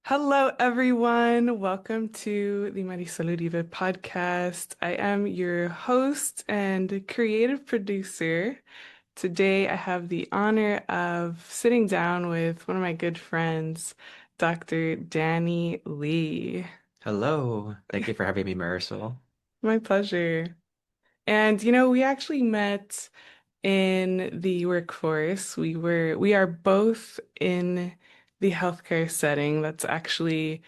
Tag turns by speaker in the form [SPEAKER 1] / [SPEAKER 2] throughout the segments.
[SPEAKER 1] Hello, everyone. Welcome to the Marisalurive podcast. I am your host and creative producer. Today, I have the honor of sitting down with one of my good friends, Dr. Danny Lee.
[SPEAKER 2] Hello. Thank you for having me, Marisol.
[SPEAKER 1] My pleasure. And we actually met in the workforce. We are both in the healthcare setting. That's actually,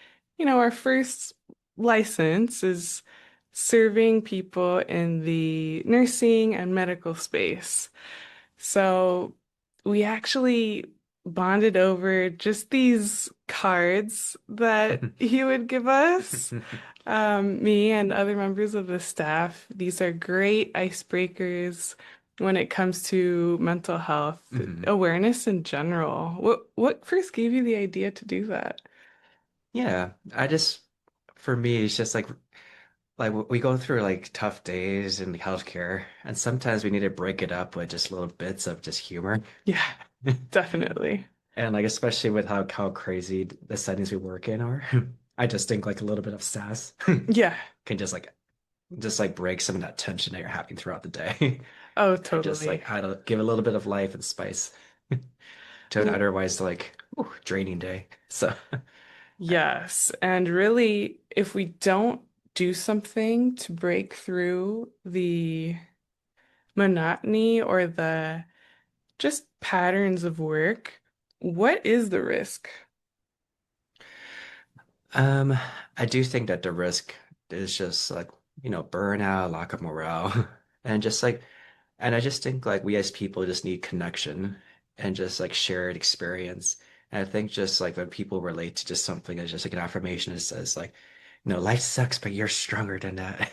[SPEAKER 1] our first license is serving people in the nursing and medical space. So we actually bonded over just these cards that he would give us, me and other members of the staff. These are great icebreakers when it comes to mental health
[SPEAKER 2] Mhm.
[SPEAKER 1] awareness in general. What first gave you the idea to do that?
[SPEAKER 2] Yeah, for me, it's just we go through like tough days in the healthcare, and sometimes we need to break it up with just little bits of just humor.
[SPEAKER 1] Yeah, definitely.
[SPEAKER 2] And like especially with how crazy the settings we work in are, I just think like a little bit of sass
[SPEAKER 1] Yeah.
[SPEAKER 2] can just like break some of that tension that you're having throughout the day.
[SPEAKER 1] Oh,
[SPEAKER 2] And just
[SPEAKER 1] totally.
[SPEAKER 2] like give a little bit of life and spice to an
[SPEAKER 1] Well,
[SPEAKER 2] otherwise draining day. So
[SPEAKER 1] yes, and really, if we don't do something to break through the monotony or the just patterns of work, what is the risk?
[SPEAKER 2] Um, I do think that the risk is just burnout, lack of morale, and and I just think like we as people just need connection and just like shared experience. And I think just like when people relate to just something as just like an affirmation that says life sucks, but you're stronger than that.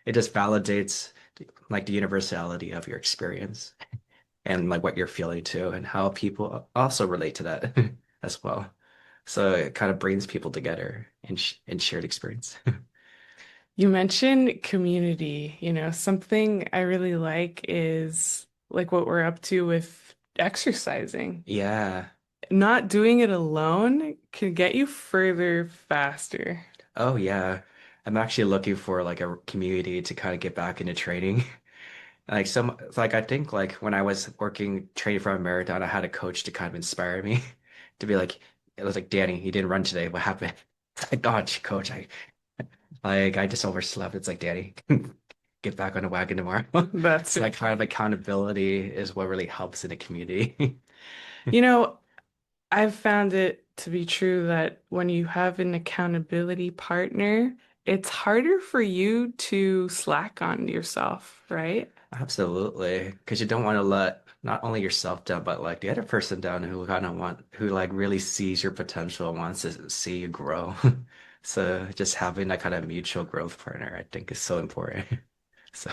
[SPEAKER 2] It just validates like the universality of your experience and like what you're feeling too, and how people also relate to that as well. So it kind of brings people together in shared experience.
[SPEAKER 1] You mentioned community, something I really like is like what we're up to with exercising.
[SPEAKER 2] Yeah.
[SPEAKER 1] Not doing it alone can get you further faster.
[SPEAKER 2] Oh yeah. I'm actually looking for like a community to kind of get back into training. I think like when I was working training for a marathon, I had a coach to kind of inspire me to be like, it was like, Danny, you didn't run today. What happened? It's like, God, coach, I just overslept. It's like, Danny, get back on the wagon tomorrow.
[SPEAKER 1] That's
[SPEAKER 2] So
[SPEAKER 1] it.
[SPEAKER 2] that kind of accountability is what really helps in a community.
[SPEAKER 1] You know, I've found it to be true that when you have an accountability partner, it's harder for you to slack on yourself, right?
[SPEAKER 2] Absolutely. Because you don't want to let not only yourself down, but like the other person down who like really sees your potential and wants to see you grow. So just having that kind of mutual growth partner, I think is so important. So,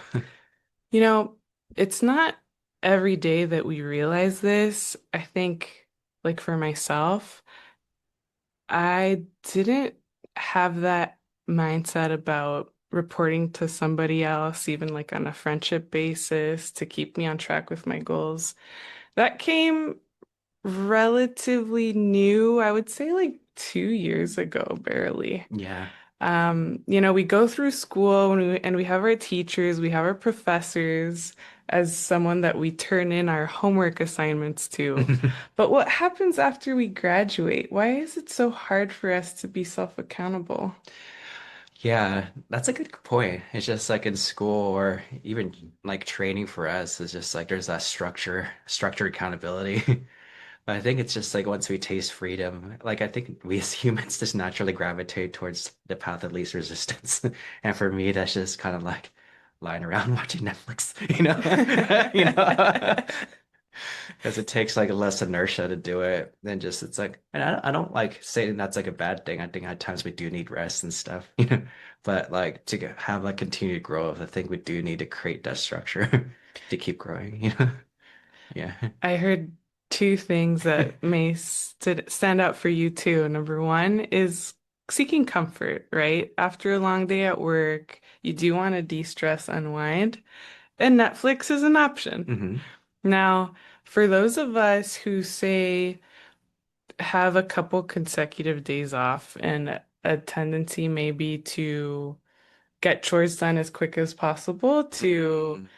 [SPEAKER 1] You know, it's not every day that we realize this. I think, like for myself, I didn't have that mindset about reporting to somebody else, even like on a friendship basis, to keep me on track with my goals. That came relatively new, I would say like 2 years ago, barely.
[SPEAKER 2] yeah.
[SPEAKER 1] We go through school and we have our teachers, we have our professors as someone that we turn in our homework assignments to. But what happens after we graduate? Why is it so hard for us to be self-accountable?
[SPEAKER 2] Yeah, that's a good point. It's just like in school or even like training for us is just like there's that structured accountability. But I think it's just like once we taste freedom, like I think we as humans just naturally gravitate towards the path of least resistance. And for me, that's just kind of like lying around watching Netflix, you know? You know? Because it takes like less inertia to do it than just it's like, and I don't like saying that's like a bad thing. I think at times we do need rest and stuff, you know. But like have like continued growth, I think we do need to create that structure to keep growing, you know? Yeah.
[SPEAKER 1] I heard two things that may stand out for you too. Number one is seeking comfort, right? After a long day at work, you do want to de-stress, unwind, and Netflix is an option.
[SPEAKER 2] Hmm.
[SPEAKER 1] Now, for those of us who say have a couple consecutive days off and a tendency maybe to get chores done as quick as possible to
[SPEAKER 2] Mm,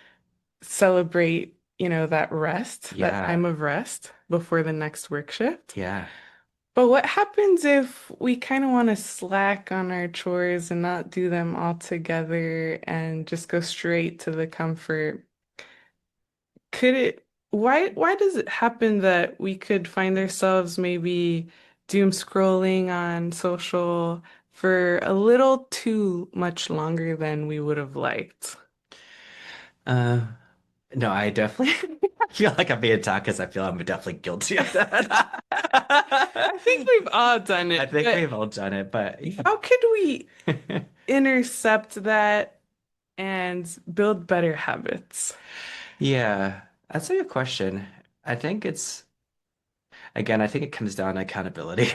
[SPEAKER 1] celebrate, that rest, that
[SPEAKER 2] yeah,
[SPEAKER 1] time of rest before the next work shift.
[SPEAKER 2] yeah.
[SPEAKER 1] But what happens if we kind of want to slack on our chores and not do them all together and just go straight to the comfort? Why does it happen that we could find ourselves maybe doom scrolling on social for a little too much longer than we would have liked?
[SPEAKER 2] Uh, no, I definitely feel like I'm being attacked because I feel I'm definitely guilty of that.
[SPEAKER 1] I think we've all done
[SPEAKER 2] I
[SPEAKER 1] it,
[SPEAKER 2] think
[SPEAKER 1] but
[SPEAKER 2] we've all done it, but yeah.
[SPEAKER 1] how could we intercept that and build better habits?
[SPEAKER 2] Yeah, that's a good question. I think it's Again, I think it comes down to accountability.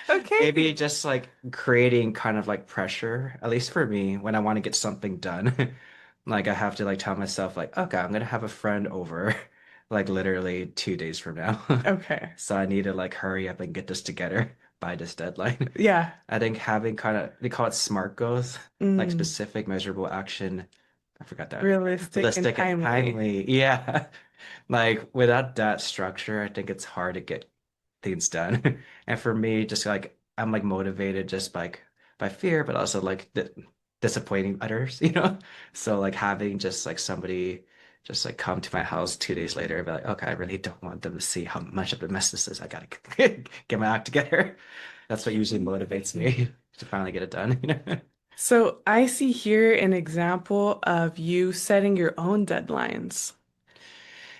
[SPEAKER 1] Okay.
[SPEAKER 2] Maybe just like creating kind of like pressure, at least for me, when I want to get something done. Like I have to like tell myself like, okay, I'm gonna have a friend over like literally 2 days from now.
[SPEAKER 1] Okay.
[SPEAKER 2] So I need to like hurry up and get this together by this deadline.
[SPEAKER 1] Yeah.
[SPEAKER 2] I think having kind of they call it SMART goals, like
[SPEAKER 1] Mm.
[SPEAKER 2] specific, measurable action. I forgot that.
[SPEAKER 1] Realistic and
[SPEAKER 2] Realistic and
[SPEAKER 1] timely.
[SPEAKER 2] timely. Yeah. Like without that structure, I think it's hard to get things done. And for me, just like I'm like motivated just by fear, but also like disappointing others, you know? So like having just like somebody just like come to my house 2 days later and be like, okay, I really don't want them to see how much of a mess this is. I gotta get my act together. That's what usually motivates me to finally get it done, you know?
[SPEAKER 1] So I see here an example of you setting your own deadlines.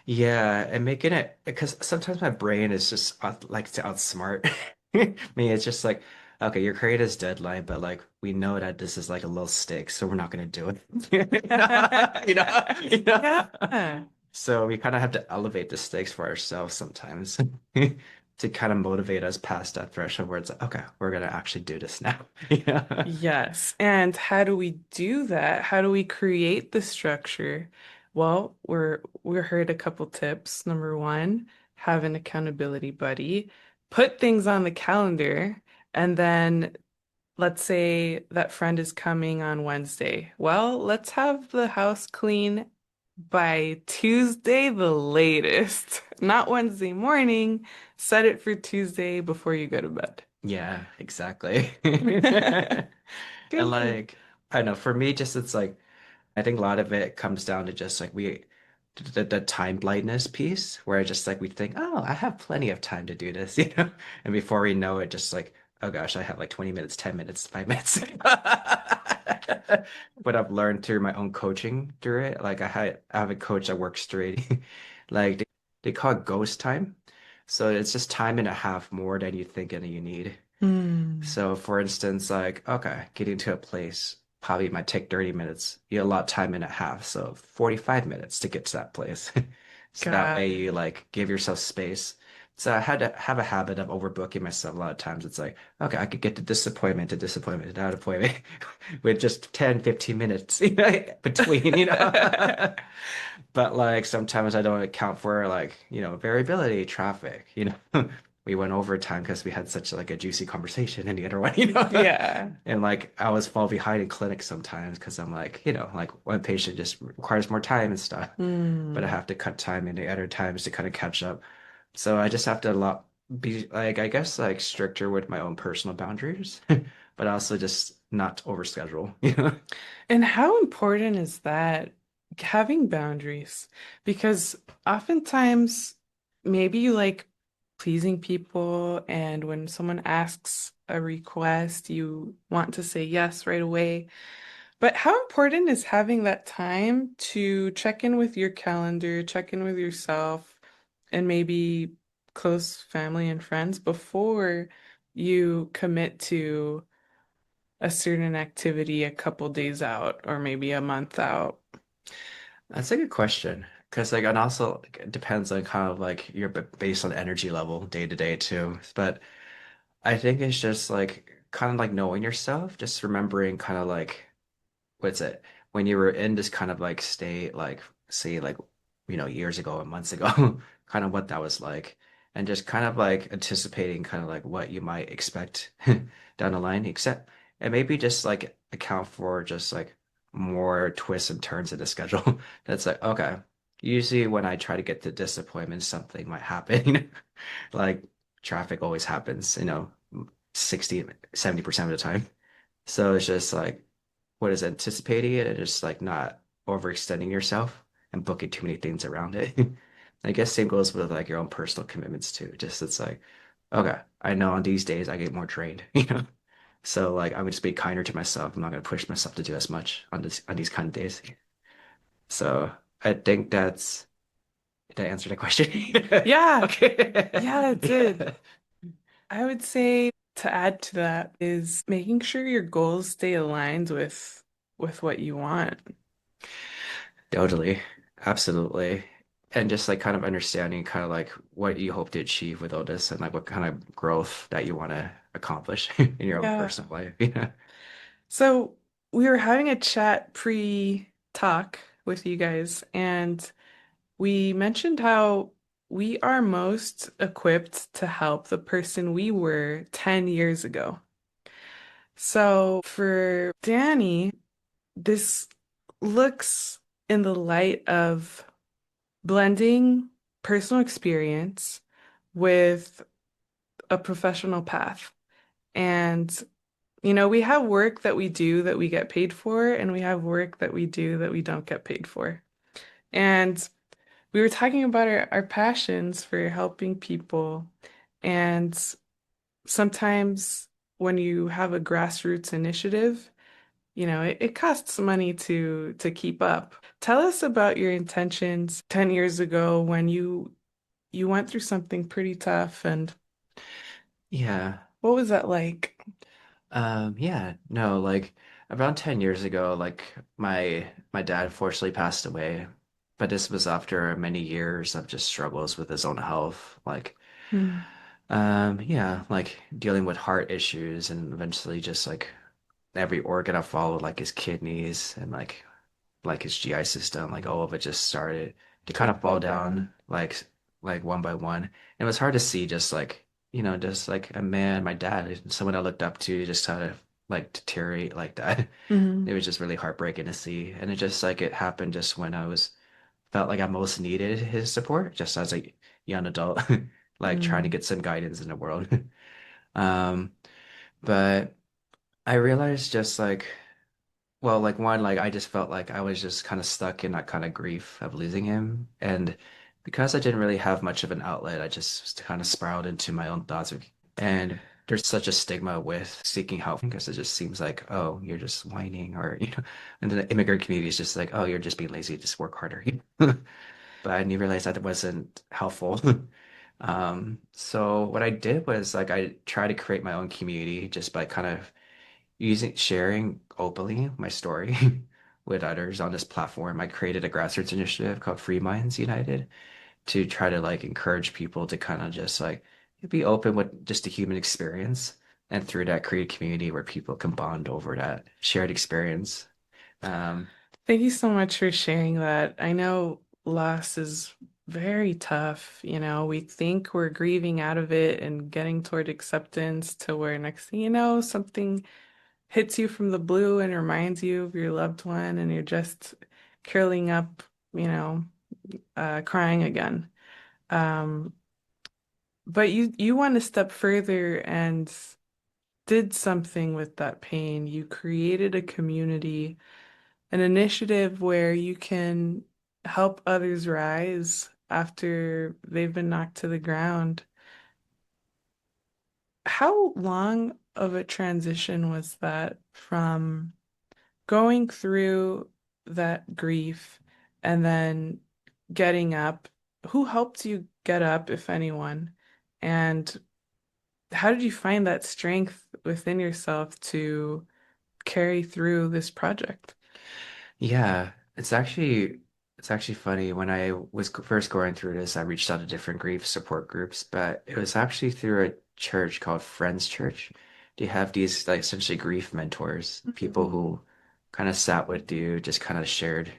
[SPEAKER 2] Yeah, and making it because sometimes my brain is just like to outsmart me. It's just like, okay, your creator's deadline, but like we know that this is like a little stick, so we're not gonna do it. You know, you know.
[SPEAKER 1] Yeah.
[SPEAKER 2] So we kind of have to elevate the stakes for ourselves sometimes to kind of motivate us past that threshold where it's like, okay, we're gonna actually do this now. Yeah.
[SPEAKER 1] Yes. And how do we do that? How do we create the structure? Well, we heard a couple tips. Number one, have an accountability buddy. Put things on the calendar, and then let's say that friend is coming on Wednesday. Well, let's have the house clean by Tuesday the latest, not Wednesday morning. Set it for Tuesday before you go to bed.
[SPEAKER 2] Yeah, exactly. And
[SPEAKER 1] Good one.
[SPEAKER 2] like, I don't know, for me, just it's like I think a lot of it comes down to just like the time blindness piece where just like we think, oh, I have plenty of time to do this, you know? And before we know it, just like, oh gosh, I have like 20 minutes, 10 minutes, 5 minutes. But I've learned through my own coaching through it. Like I have a coach that works straight. Like they call it ghost time. So it's just time and a half more than you think and you need.
[SPEAKER 1] Hmm.
[SPEAKER 2] So for instance, like, okay, getting to a place probably might take 30 minutes. You allot time and a half, so 45 minutes to get to that place. So that
[SPEAKER 1] Got
[SPEAKER 2] way
[SPEAKER 1] it.
[SPEAKER 2] you like give yourself space. So I had to have a habit of overbooking myself a lot of times. It's like, okay, I could get to disappointment to that appointment with just 10, 15 minutes, you know, between, you know. But like sometimes I don't account for like, variability, traffic, We went overtime because we had such like a juicy conversation in the other one, you know.
[SPEAKER 1] Yeah.
[SPEAKER 2] And like I was fall behind in clinic sometimes because I'm like, like one patient just requires more time and stuff. But I
[SPEAKER 1] Hmm.
[SPEAKER 2] have to cut time in the other times to kind of catch up. So I just have to be like I guess like stricter with my own personal boundaries, but also just not overschedule, you know?
[SPEAKER 1] And how important is that, having boundaries? Because oftentimes, maybe you like pleasing people, and when someone asks a request, you want to say yes right away. But how important is having that time to check in with your calendar, check in with yourself, and maybe close family and friends before you commit to a certain activity a couple days out or maybe a month out?
[SPEAKER 2] That's a good question. Because like, and also like, it depends on kind of like your based on energy level day to day too. But I think it's just like kind of like knowing yourself, just remembering kind of like what's it when you were in this kind of like state, like say like years ago and months ago, kind of what that was like. and just kind of like anticipating kind of like what you might expect down the line, except and maybe just like account for just like more twists and turns in the schedule. That's like, okay, usually when I try to get to disappointment, something might happen. Like traffic always happens, 60, 70% of the time. So it's just like what is anticipating it and just like not overextending yourself and booking too many things around it. I guess same goes with like your own personal commitments too. Just it's like, okay, I know on these days I get more drained, So like I'm just be kinder to myself. I'm not gonna push myself to do as much on these kind of days. So I think that's did I answer the question?
[SPEAKER 1] Yeah,
[SPEAKER 2] Okay.
[SPEAKER 1] yeah, it did.
[SPEAKER 2] Yeah.
[SPEAKER 1] I would say to add to that is making sure your goals stay aligned with what you want.
[SPEAKER 2] Totally. Absolutely. And just like kind of understanding kind of like what you hope to achieve with all this and like what kind of growth that you want to accomplish in your own
[SPEAKER 1] Yeah.
[SPEAKER 2] personal life.
[SPEAKER 1] So we were having a chat pre-talk with you guys, and we mentioned how we are most equipped to help the person we were 10 years ago. So for Danny, this looks in the light of blending personal experience with a professional path. And, we have work that we do that we get paid for, and we have work that we do that we don't get paid for. And we were talking about our passions for helping people. And sometimes when you have a grassroots initiative, it costs money to keep up. Tell us about your intentions 10 years ago when you went through something pretty tough, and
[SPEAKER 2] Yeah.
[SPEAKER 1] what was that like?
[SPEAKER 2] Yeah, no, like around 10 years ago, like my dad unfortunately passed away, but this was after many years of just struggles with his own health. Like,
[SPEAKER 1] Hmm.
[SPEAKER 2] yeah, like dealing with heart issues and eventually just like every organ I followed, like his kidneys and like his GI system, like all of it just started to
[SPEAKER 1] To
[SPEAKER 2] kind of fall
[SPEAKER 1] go
[SPEAKER 2] down
[SPEAKER 1] down.
[SPEAKER 2] like one by one. And it was hard to see just like, just like a man, my dad, someone I looked up to just kind of like deteriorate like that. It
[SPEAKER 1] Hmm.
[SPEAKER 2] was just really heartbreaking to see. And it just like it happened just when I was felt like I most needed his support, just as a young adult, like trying to
[SPEAKER 1] Hmm.
[SPEAKER 2] get some guidance in the world. Um, but I realized just like well, like one, like I just felt like I was just kind of stuck in that kind of grief of losing him. And because I didn't really have much of an outlet, I just kind of spiraled into my own thoughts. And there's such a stigma with seeking help because it just seems like, oh, you're just whining or, and the immigrant community is just like, oh, you're just being lazy, just work harder. But I didn't realize that it wasn't helpful. So what I did was like I tried to create my own community just by kind of sharing openly my story with others on this platform. I created a grassroots initiative called Free Minds United to try to like encourage people to kind of just like be open with just the human experience and through that create a community where people can bond over that shared experience. Um,
[SPEAKER 1] Thank you so much for sharing that. I know loss is very tough. We think we're grieving out of it and getting toward acceptance to where next thing you know, something hits you from the blue and reminds you of your loved one, and you're just curling up, you know, crying again. Um, but you went a step further and did something with that pain. You created a community, an initiative where you can help others rise after they've been knocked to the ground. How long of a transition was that from going through that grief and then getting up? Who helped you get up, if anyone? And how did you find that strength within yourself to carry through this project?
[SPEAKER 2] yeah, it's actually funny. When I was first going through this, I reached out to different grief support groups, but it was actually through a church called Friends Church. They have these like essentially grief mentors, people
[SPEAKER 1] Mhm.
[SPEAKER 2] who kind of sat with you, just kind of shared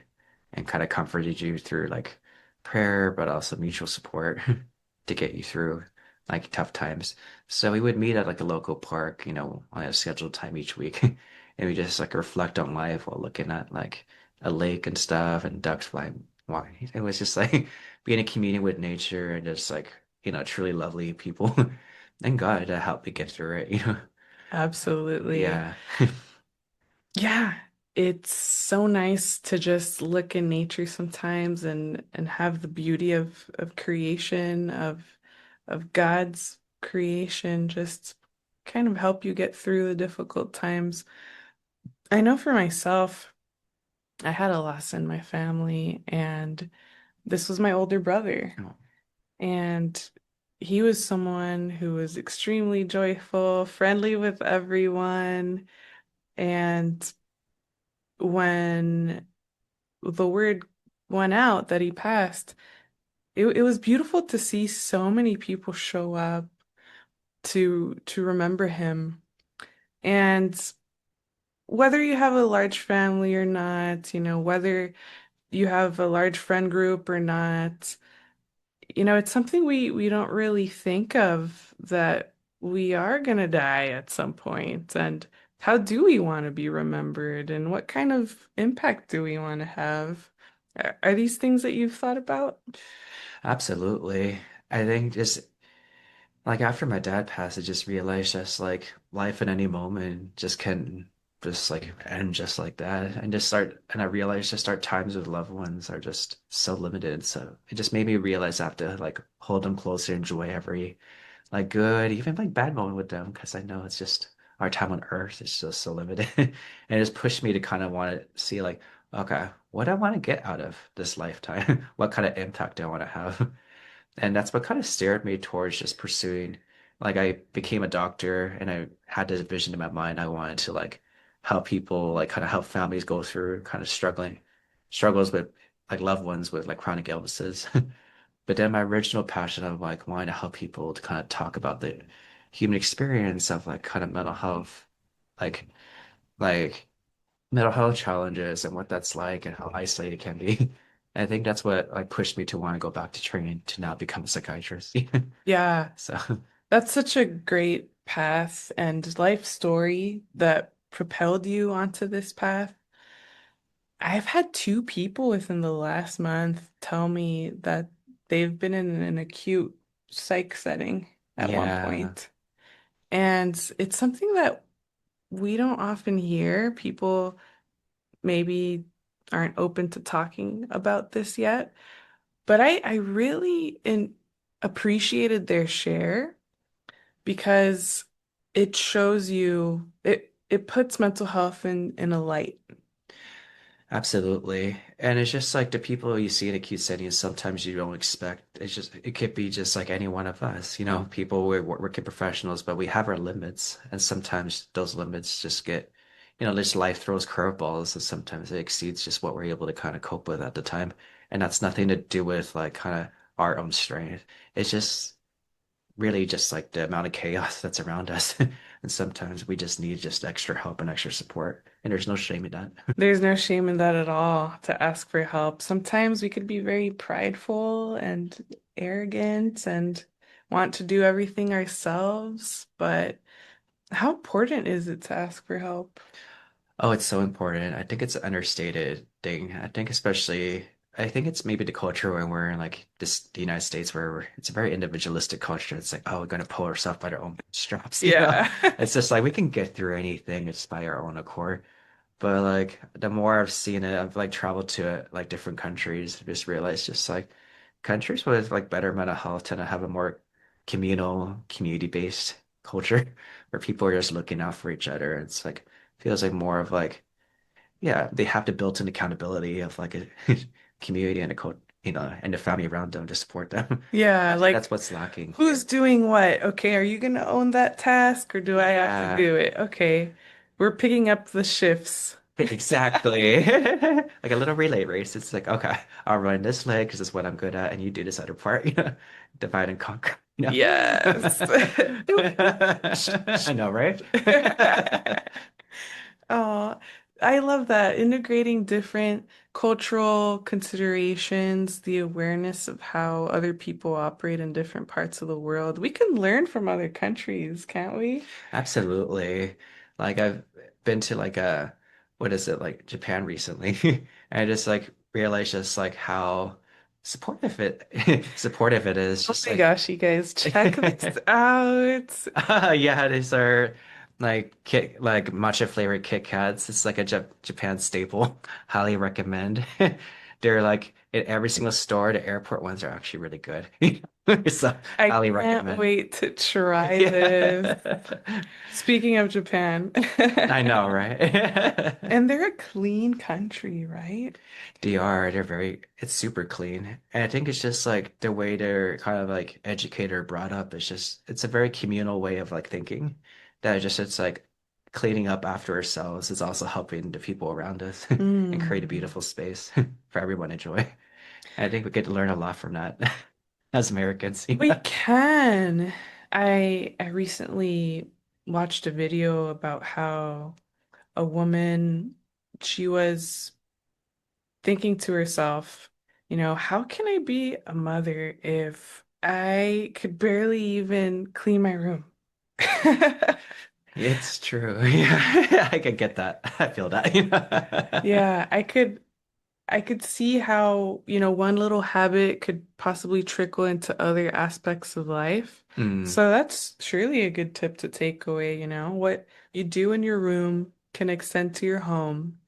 [SPEAKER 2] and kind of comforted you through like prayer, but also mutual support. to get you through like tough times. So we would meet at like a local park, on a scheduled time each week, and we just like reflect on life while looking at like a lake and stuff and ducks flying by. It was just like being in communion with nature and just like, truly lovely people and God to help me get through it.
[SPEAKER 1] Absolutely.
[SPEAKER 2] Yeah.
[SPEAKER 1] Yeah, it's so nice to just look in nature sometimes and have the beauty of creation, of God's creation just kind of help you get through the difficult times. I know for myself, I had a loss in my family, and this was my older brother.
[SPEAKER 2] Oh,
[SPEAKER 1] And he was someone who was extremely joyful, friendly with everyone. And when the word went out that he passed, it was beautiful to see so many people show up to remember him. And whether you have a large family or not, whether you have a large friend group or not, it's something we don't really think of that we are gonna die at some point. And how do we want to be remembered? And what kind of impact do we want to have? Are these things that you've thought about?
[SPEAKER 2] absolutely. I think just like after my dad passed, I just realized just like life at any moment just can just like end just like that. And I realized just our times with loved ones are just so limited. So it just made me realize I have to like hold them closer, enjoy every like good, even like bad moment with them because I know it's just our time on earth is just so limited. And it just pushed me to kind of want to see like, okay, what do I want to get out of this lifetime? What kind of impact do I want to have? And that's what kind of steered me towards just pursuing, like I became a doctor and I had this vision in my mind. I wanted to like help people, like kind of help families go through kind of struggles with like loved ones with like chronic illnesses. But then my original passion of like wanting to help people to kind of talk about the human experience of like kind of like like mental health challenges and what that's like and how isolated it can be. I think that's what like pushed me to want to go back to training to now become a psychiatrist.
[SPEAKER 1] Yeah,
[SPEAKER 2] So
[SPEAKER 1] that's such a great path and life story that propelled you onto this path. I've had two people within the last month tell me that they've been in an acute psych setting at one
[SPEAKER 2] yeah,
[SPEAKER 1] point. And it's something that we don't often hear. People maybe aren't open to talking about this yet. But I really appreciated their share because it shows you it puts mental health in a light.
[SPEAKER 2] absolutely. And it's just like the people you see in acute settings, sometimes you don't expect. It could be just like any one of us, people, we're working professionals, but we have our limits. And sometimes those limits just get, this life throws curveballs and sometimes it exceeds just what we're able to kind of cope with at the time. And that's nothing to do with like kind of our own strength. It's just really just like the amount of chaos that's around us. And sometimes we just need just extra help and extra support. And there's no shame in that.
[SPEAKER 1] There's no shame in that at all to ask for help. Sometimes we could be very prideful and arrogant and want to do everything ourselves, but how important is it to ask for help?
[SPEAKER 2] Oh, it's so important. I think it's an understated thing. I think it's maybe the culture where we're in like the United States where it's a very individualistic culture. It's like, oh, we're gonna pull ourselves by our own straps.
[SPEAKER 1] Yeah.
[SPEAKER 2] It's just like we can get through anything just by our own accord. But like the more I've seen it, I've like traveled to like different countries, just realized just like countries with like better mental health tend to have a more communal, community-based culture where people are just looking out for each other. It's like feels like more of like, yeah, they have the built-in accountability of like a community and a code, and the family around them to support them.
[SPEAKER 1] Yeah,
[SPEAKER 2] I think
[SPEAKER 1] like
[SPEAKER 2] that's what's lacking
[SPEAKER 1] who's
[SPEAKER 2] here.
[SPEAKER 1] doing what? Okay, are you gonna own that task or do I have to
[SPEAKER 2] Yeah.
[SPEAKER 1] do it? Okay, we're picking up the shifts.
[SPEAKER 2] Exactly. Like a little relay race. It's like, okay, I'll run this leg because it's what I'm good at, and you do this other part, divide and conquer.
[SPEAKER 1] Yes.
[SPEAKER 2] I know, right?
[SPEAKER 1] Oh, I love that. Integrating different cultural considerations, the awareness of how other people operate in different parts of the world. We can learn from other countries, can't we?
[SPEAKER 2] Absolutely. Like I've been to like a what is it like Japan recently, and I just like realized just like how supportive it supportive it is.
[SPEAKER 1] Oh
[SPEAKER 2] Just
[SPEAKER 1] my
[SPEAKER 2] like
[SPEAKER 1] gosh, you guys, check this out.
[SPEAKER 2] yeah, these are like matcha flavored Kit Kats. It's like a Japan staple. Highly recommend. They're like in every single store. The airport ones are actually really good. So
[SPEAKER 1] I
[SPEAKER 2] highly
[SPEAKER 1] can't
[SPEAKER 2] recommend.
[SPEAKER 1] wait to try this.
[SPEAKER 2] Yeah.
[SPEAKER 1] Speaking of Japan,
[SPEAKER 2] I know, right?
[SPEAKER 1] and they're a clean country, right?
[SPEAKER 2] They're very, it's super clean. And I think it's just like the way they're kind of like educated or brought up. It's just, it's a very communal way of like thinking that it's like cleaning up after ourselves is also helping the people around us and create a
[SPEAKER 1] Mm.
[SPEAKER 2] beautiful space for everyone to enjoy. And I think we get to learn a lot from that as Americans, you
[SPEAKER 1] We
[SPEAKER 2] know?
[SPEAKER 1] can. I recently watched a video about how a woman, she was thinking to herself, how can I be a mother if I could barely even clean my room?
[SPEAKER 2] It's true. Yeah, I can get that. I feel that, you know?
[SPEAKER 1] Yeah, I could see how, one little habit could possibly trickle into other aspects of life.
[SPEAKER 2] Mm.
[SPEAKER 1] So that's surely a good tip to take away, what you do in your room can extend to your home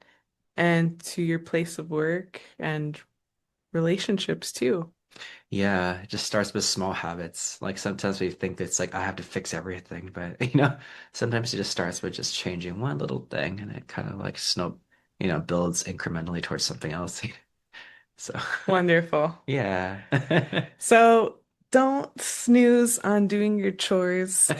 [SPEAKER 1] and to your place of work and relationships too.
[SPEAKER 2] Yeah, it just starts with small habits. Like sometimes we think it's like I have to fix everything, but you know, sometimes it just starts with just changing one little thing and it kind of like builds incrementally towards something else. So,
[SPEAKER 1] Wonderful.
[SPEAKER 2] yeah.
[SPEAKER 1] So don't snooze on doing your chores.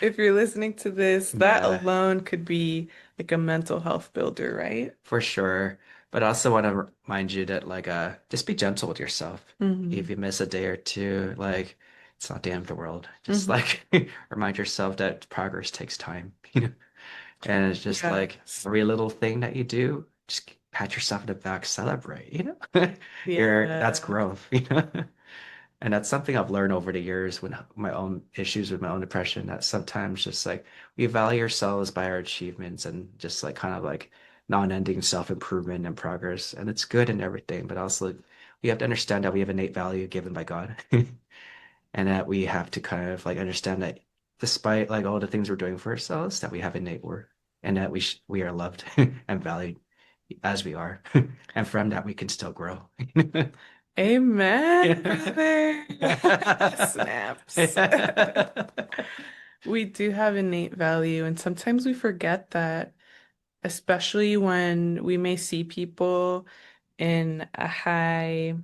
[SPEAKER 1] If you're listening to this, that
[SPEAKER 2] Yeah,
[SPEAKER 1] alone could be like a mental health builder, right?
[SPEAKER 2] for sure. But I also want to remind you that like just be gentle with yourself. If
[SPEAKER 1] Hmm.
[SPEAKER 2] you miss a day or two, like it's not the end of the world. Just
[SPEAKER 1] Hmm.
[SPEAKER 2] like remind yourself that progress takes time. You know? And it's just like
[SPEAKER 1] Yes.
[SPEAKER 2] every little thing that you do, just pat yourself in the back, celebrate, you know? That's
[SPEAKER 1] Yeah.
[SPEAKER 2] growth, you know? And that's something I've learned over the years when my own issues with my own depression, that sometimes just like we value ourselves by our achievements and just like kind of like non-ending self-improvement and progress. And it's good and everything, but also we have to understand that we have innate value given by God. And that we have to kind of like understand that despite like all the things we're doing for ourselves, that we have innate worth and that we are loved and valued as we are, and from that we can still grow.
[SPEAKER 1] Amen,
[SPEAKER 2] Yeah.
[SPEAKER 1] brother. Snaps. We do have innate value, and sometimes we forget that, especially when we may see people in a high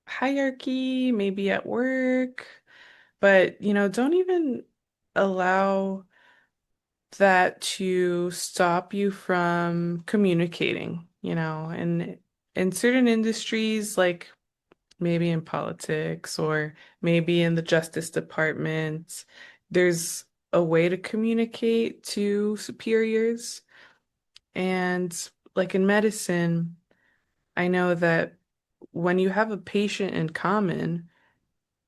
[SPEAKER 1] hierarchy, maybe at work, but don't even allow that to stop you from communicating, and in certain industries, like maybe in politics or maybe in the Justice Department, there's a way to communicate to superiors. And like in medicine, I know that when you have a patient in common,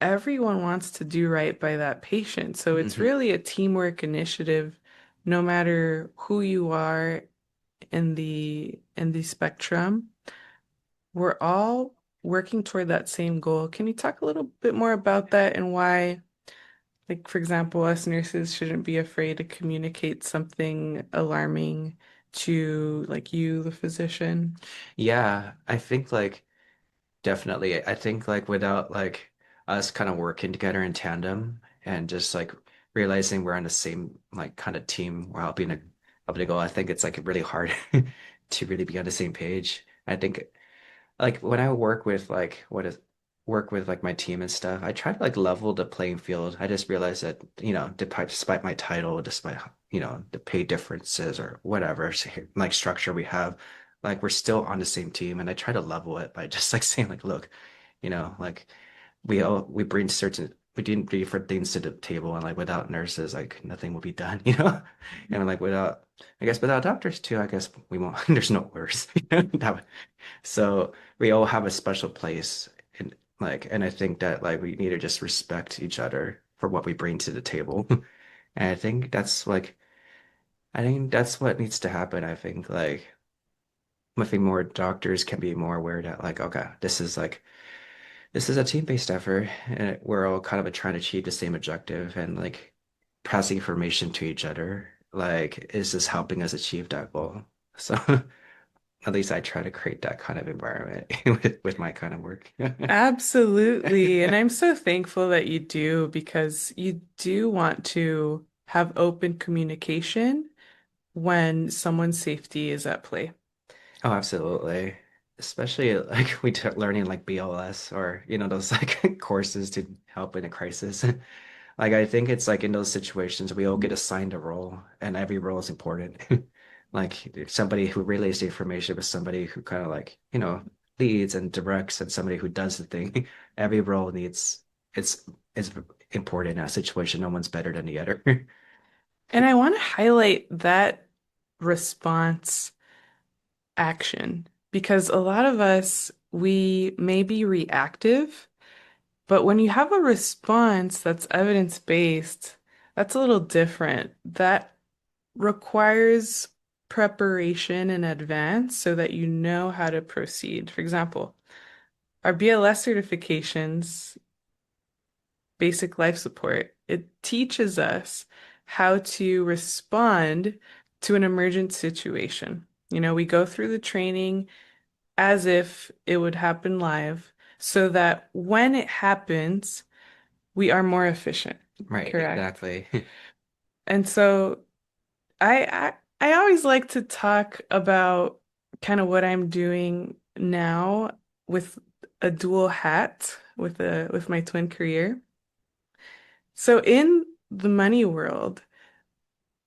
[SPEAKER 1] everyone wants to do right by that patient. So it's
[SPEAKER 2] Mhm.
[SPEAKER 1] really a teamwork initiative, no matter who you are in the spectrum. We're all working toward that same goal. Can you talk a little bit more about that and why, like, for example, us nurses shouldn't be afraid to communicate something alarming to, like, you, the physician?
[SPEAKER 2] Yeah, I think like definitely. I think like without like us kind of working together in tandem and just like realizing we're on the same like kind of team, we're helping to go. I think it's like really hard to really be on the same page. I think like when I work with like my team and stuff, I try to like level the playing field. I just realized that, you know, despite my title, despite the pay differences or whatever like structure we have, like we're still on the same team. And I try to level it by just like saying like, look, like we bring different things to the table, and like without nurses, like nothing will be done, you know? And like without I guess without doctors too, I guess we won't, there's no worse. So we all have a special place in like, and I think that like we need to just respect each other for what we bring to the table. And I think that's what needs to happen. I think more doctors can be more aware that like, okay, this is a team-based effort and we're all kind of trying to achieve the same objective and like passing information to each other. Like, is this helping us achieve that goal? So at least I try to create that kind of environment with my kind of work.
[SPEAKER 1] Absolutely. And I'm so thankful that you do because you do want to have open communication when someone's safety is at play.
[SPEAKER 2] Oh, absolutely. Especially like we took learning like BLS or those like courses to help in a crisis. Like I think it's like in those situations we all get assigned a role and every role is important. Like somebody who relays the information with somebody who kind of like, leads and directs and somebody who does the thing. Every role needs it's important in that situation. No one's better than the other.
[SPEAKER 1] And I want to highlight that response action because a lot of us, we may be reactive, but when you have a response that's evidence-based, that's a little different. That requires preparation in advance so that you know how to proceed. For example, our BLS certifications, basic life support, it teaches us how to respond to an emergent situation. We go through the training as if it would happen live so that when it happens, we are more efficient.
[SPEAKER 2] Right,
[SPEAKER 1] Correct.
[SPEAKER 2] exactly.
[SPEAKER 1] And so I always like to talk about kind of what I'm doing now with a dual hat with my twin career. So in the money world,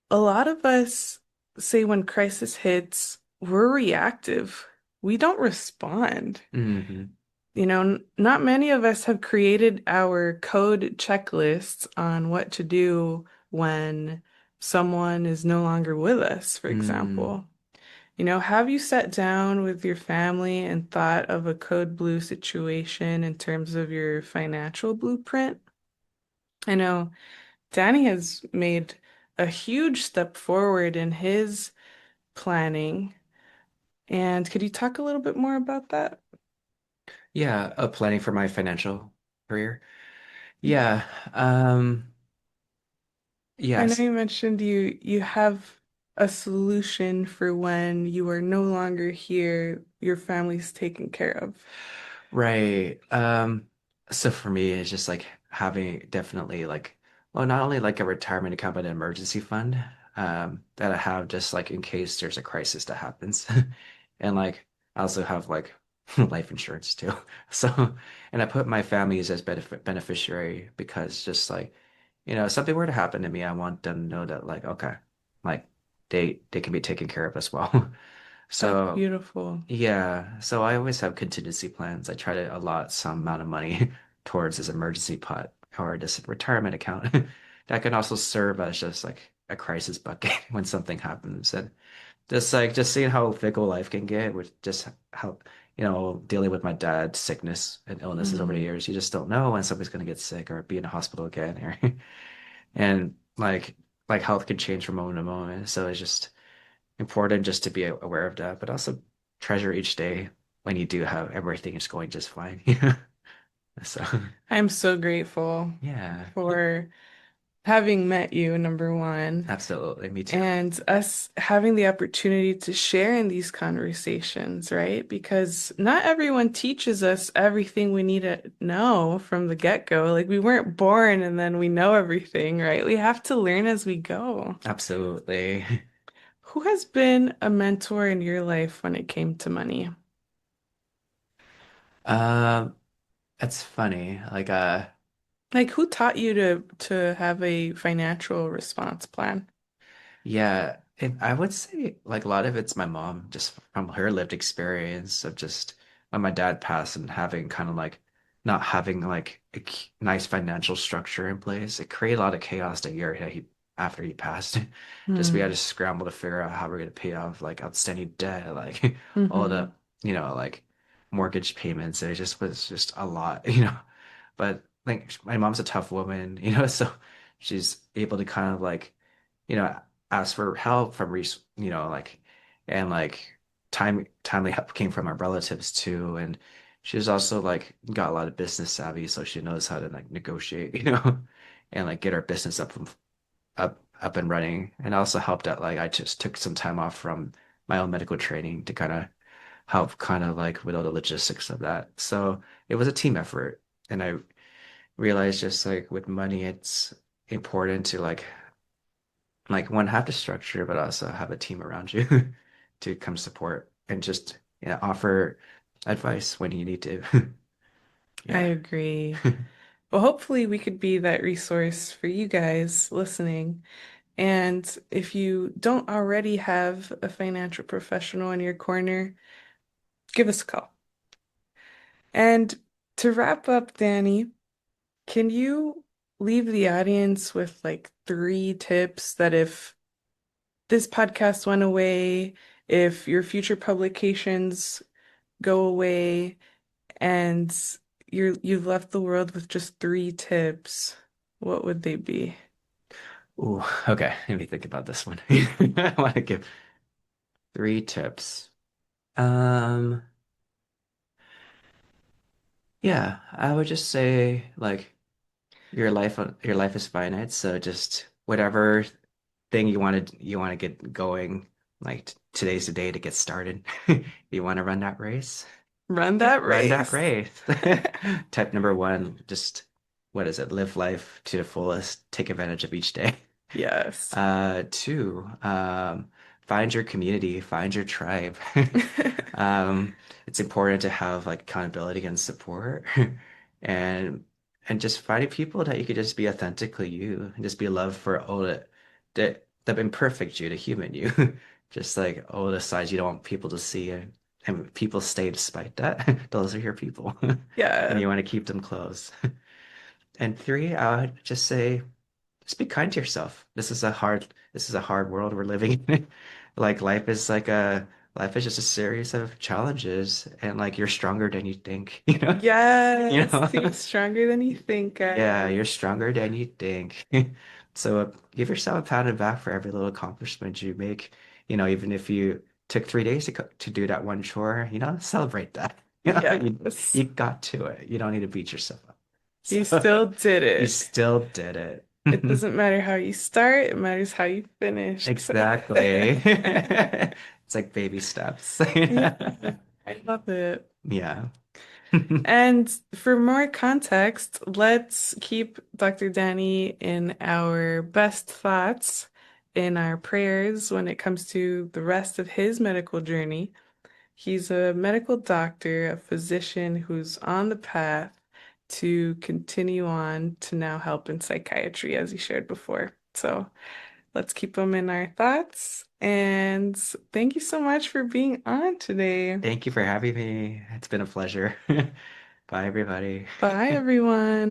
[SPEAKER 1] a lot of us say when crisis hits, we're reactive. We don't respond.
[SPEAKER 2] hmm
[SPEAKER 1] Not many of us have created our code checklists on what to do when someone is no longer with us, for
[SPEAKER 2] Mm.
[SPEAKER 1] example. Have you sat down with your family and thought of a code blue situation in terms of your financial blueprint? I know Danny has made a huge step forward in his planning. And could you talk a little bit more about that?
[SPEAKER 2] Yeah, planning for my financial career. Yeah. Um,
[SPEAKER 1] I know
[SPEAKER 2] yes.
[SPEAKER 1] you mentioned you have a solution for when you are no longer here, your family's taken care of.
[SPEAKER 2] Right. So for me, it's just like having definitely like, well, not only like a retirement account, but an emergency fund, that I have just like in case there's a crisis that happens. And like, I also have like life insurance too. So, and I put my family as beneficiary because just like, if something were to happen to me, I want them to know that like, okay, like they can be taken care of as well.
[SPEAKER 1] That's
[SPEAKER 2] So
[SPEAKER 1] beautiful.
[SPEAKER 2] yeah, so I always have contingency plans. I try to allot some amount of money towards this emergency pot or this retirement account that can also serve as just like a crisis bucket when something happens. And just seeing how fickle life can get with just how, dealing with my dad's sickness and illnesses over the
[SPEAKER 1] Mm.
[SPEAKER 2] years. You just don't know when somebody's gonna get sick or be in a hospital again or and like health can change from moment to moment. So it's just important just to be aware of that, but also treasure each day when you do have everything is going just fine. So
[SPEAKER 1] I'm so grateful
[SPEAKER 2] yeah,
[SPEAKER 1] for having met you, number one,
[SPEAKER 2] absolutely. Me too.
[SPEAKER 1] and us having the opportunity to share in these conversations, right? Because not everyone teaches us everything we need to know from the get-go. Like we weren't born and then we know everything, right? We have to learn as we go.
[SPEAKER 2] Absolutely.
[SPEAKER 1] Who has been a mentor in your life when it came to money?
[SPEAKER 2] Um, that's funny.
[SPEAKER 1] Like who taught you to have a financial response plan?
[SPEAKER 2] Yeah, and I would say like a lot of it's my mom, just from her lived experience of just when my dad passed and having kind of like not having like a nice financial structure in place. It created a lot of chaos that year. after he passed. Just we had
[SPEAKER 1] Mm.
[SPEAKER 2] to scramble to figure out how we're gonna pay off like outstanding debt, like all
[SPEAKER 1] Hmm.
[SPEAKER 2] the, like mortgage payments. It just was just a lot, But like my mom's a tough woman, so she's able to kind of like, you know, ask for help from like, and like timely help came from our relatives too. And she's also like got a lot of business savvy, so she knows how to like negotiate, and like get our business up and running. And also helped out like I just took some time off from my own medical training to kind of help kind of like with all the logistics of that. So it was a team effort. And I realized just like with money, it's important to like one have the structure, but also have a team around you to come support and just offer advice when you need to.
[SPEAKER 1] I
[SPEAKER 2] Yeah.
[SPEAKER 1] agree. Well, hopefully we could be that resource for you guys listening. And if you don't already have a financial professional in your corner, give us a call. And to wrap up, Danny, can you leave the audience with like three tips that if this podcast went away, if your future publications go away, and you've left the world with just three tips, what would they be?
[SPEAKER 2] Ooh, okay. Let me think about this one. I want to give 3 tips. Um, yeah, I would just say like your life is finite, so just whatever thing you want to get going, like today's the day to get started. You want to run that race?
[SPEAKER 1] Run that
[SPEAKER 2] Run that
[SPEAKER 1] race.
[SPEAKER 2] race. Tip number one, just what is it? Live life to the fullest. Take advantage of each day.
[SPEAKER 1] Yes.
[SPEAKER 2] Two, find your community, find your tribe. Um, it's important to have like accountability and support, and just finding people that you could just be authentically you, and just be loved for all the imperfect you, the human you, just like all the sides you don't want people to see, and people stay despite that. Those are your people, and
[SPEAKER 1] Yeah.
[SPEAKER 2] you want to keep them close. And three, I would just say just be kind to yourself. This is a hard world we're living in. Like life is just a series of challenges, and like you're stronger than you think, You
[SPEAKER 1] Yes.
[SPEAKER 2] know?
[SPEAKER 1] You're stronger than you think,
[SPEAKER 2] Yeah, you're
[SPEAKER 1] guys.
[SPEAKER 2] stronger than you think. So give yourself a pat on the back for every little accomplishment you make. Even if you took 3 days to do that one chore, celebrate that. You
[SPEAKER 1] Yes.
[SPEAKER 2] got to it. You don't need to beat yourself up.
[SPEAKER 1] You
[SPEAKER 2] So
[SPEAKER 1] still did
[SPEAKER 2] you
[SPEAKER 1] it.
[SPEAKER 2] still did it.
[SPEAKER 1] It doesn't matter how you start, it matters how you finish.
[SPEAKER 2] Exactly. It's like baby steps.
[SPEAKER 1] Yeah, I love it.
[SPEAKER 2] Yeah.
[SPEAKER 1] And for more context, let's keep Dr. Danny in our best thoughts, in our prayers when it comes to the rest of his medical journey. He's a medical doctor, a physician who's on the path to continue on to now help in psychiatry, as he shared before. So let's keep him in our thoughts. And thank you so much for being on today.
[SPEAKER 2] Thank you for having me. It's been a pleasure. Bye, everybody.
[SPEAKER 1] Bye, everyone.